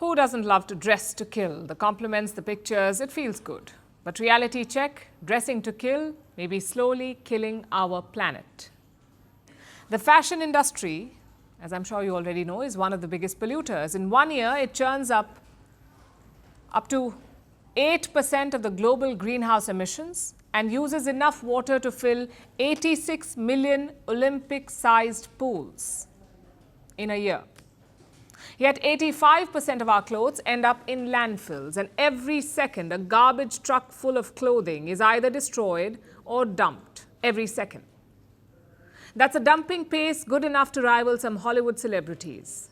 Who doesn't love to dress to kill? The compliments, the pictures, it feels good. But reality check, dressing to kill may be slowly killing our planet. The fashion industry, as I'm sure you already know, is one of the biggest polluters. In 1 year, it churns up to 8% of the global greenhouse emissions and uses enough water to fill 86 million Olympic-sized pools in a year. Yet 85% of our clothes end up in landfills, and every second a garbage truck full of clothing is either destroyed or dumped. Every second. That's a dumping pace good enough to rival some Hollywood celebrities.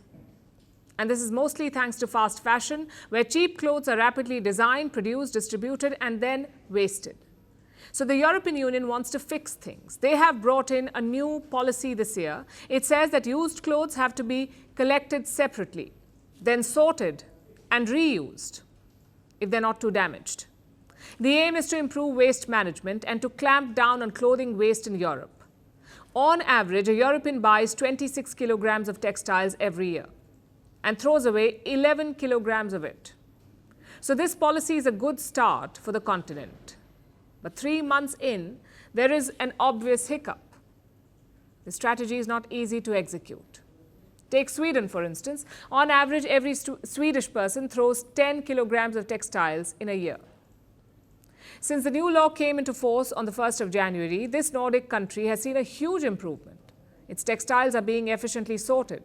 And this is mostly thanks to fast fashion, where cheap clothes are rapidly designed, produced, distributed, and then wasted. So the European Union wants to fix things. They have brought in a new policy this year. It says that used clothes have to be collected separately, then sorted and reused if they're not too damaged. The aim is to improve waste management and to clamp down on clothing waste in Europe. On average, a European buys 26 kilograms of textiles every year and throws away 11 kilograms of it. So this policy is a good start for the continent. But 3 months in, there is an obvious hiccup. The strategy is not easy to execute. Take Sweden, for instance. On average, every Swedish person throws 10 kilograms of textiles in a year. Since the new law came into force on the 1st of January, this Nordic country has seen a huge improvement. Its textiles are being efficiently sorted.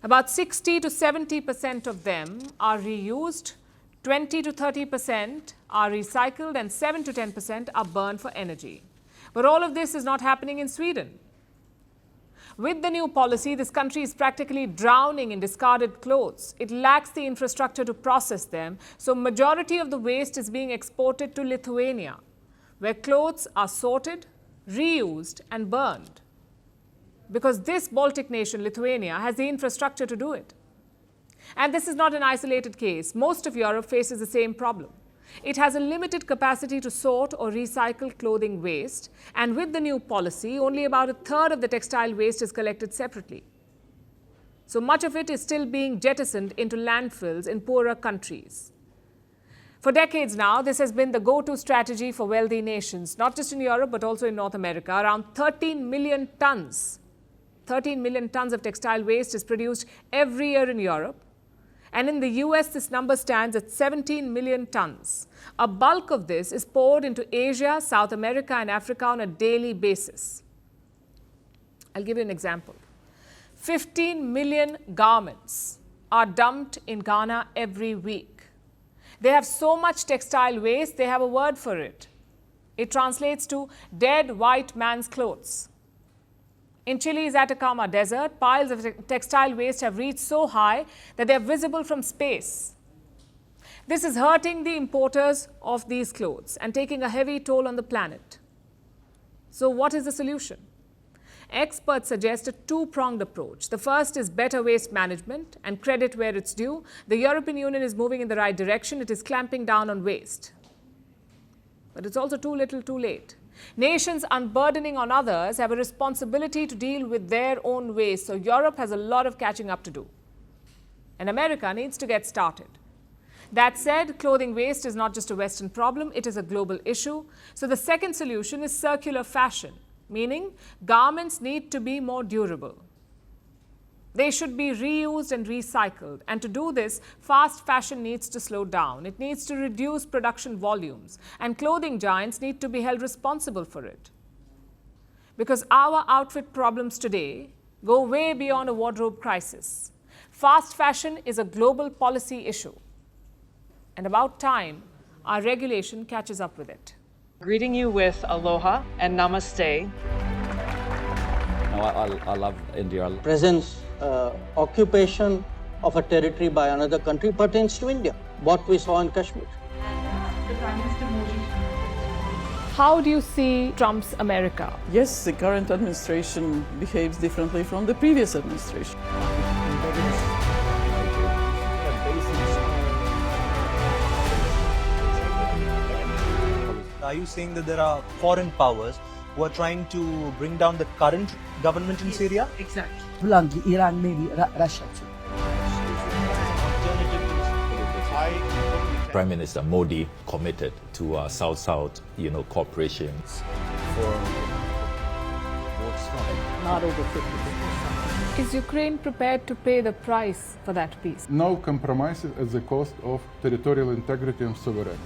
About 60 to 70% of them are reused, 20 to 30% are recycled, and 7 to 10% are burned for energy. But all of this is not happening in Sweden. With the new policy, this country is practically drowning in discarded clothes. It lacks the infrastructure to process them, so majority of the waste is being exported to Lithuania, where clothes are sorted, reused, and burned. Because this Baltic nation, Lithuania, has the infrastructure to do it. And this is not an isolated case. Most of Europe faces the same problem. It has a limited capacity to sort or recycle clothing waste, and with the new policy, only about a third of the textile waste is collected separately. So much of it is still being jettisoned into landfills in poorer countries. For decades now, this has been the go-to strategy for wealthy nations, not just in Europe, but also in North America. Around 13 million tons of textile waste is produced every year in Europe. And in the US, this number stands at 17 million tons. A bulk of this is poured into Asia, South America, and Africa on a daily basis. I'll give you an example. 15 million garments are dumped in Ghana every week. They have so much textile waste, they have a word for it. It translates to dead white man's clothes. In Chile's Atacama Desert, piles of textile waste have reached so high that they are visible from space. This is hurting the importers of these clothes and taking a heavy toll on the planet. So what is the solution? Experts suggest a two-pronged approach. The first is better waste management and credit where it's due. The European Union is moving in the right direction. It is clamping down on waste. But it's also too little, too late. Nations unburdening on others have a responsibility to deal with their own waste, so Europe has a lot of catching up to do. And America needs to get started. That said, clothing waste is not just a Western problem, it is a global issue. So the second solution is circular fashion, meaning garments need to be more durable. They should be reused and recycled. And to do this, fast fashion needs to slow down. It needs to reduce production volumes. And clothing giants need to be held responsible for it. Because our outfit problems today go way beyond a wardrobe crisis. Fast fashion is a global policy issue. And about time, our regulation catches up with it. Greeting you with aloha and namaste. I love India. Presence, occupation of a territory by another country pertains to India, what we saw in Kashmir. The Prime Minister Modi. How do you see Trump's America? Yes, the current administration behaves differently from the previous administration. Are you saying that there are foreign powers who are trying to bring down the current government in Syria? Exactly. Bluntly, Iran, maybe Russia too. Alternative Prime Minister Modi committed to South-South, cooperation. Not over 50%. Is Ukraine prepared to pay the price for that peace? No compromises at the cost of territorial integrity and sovereignty.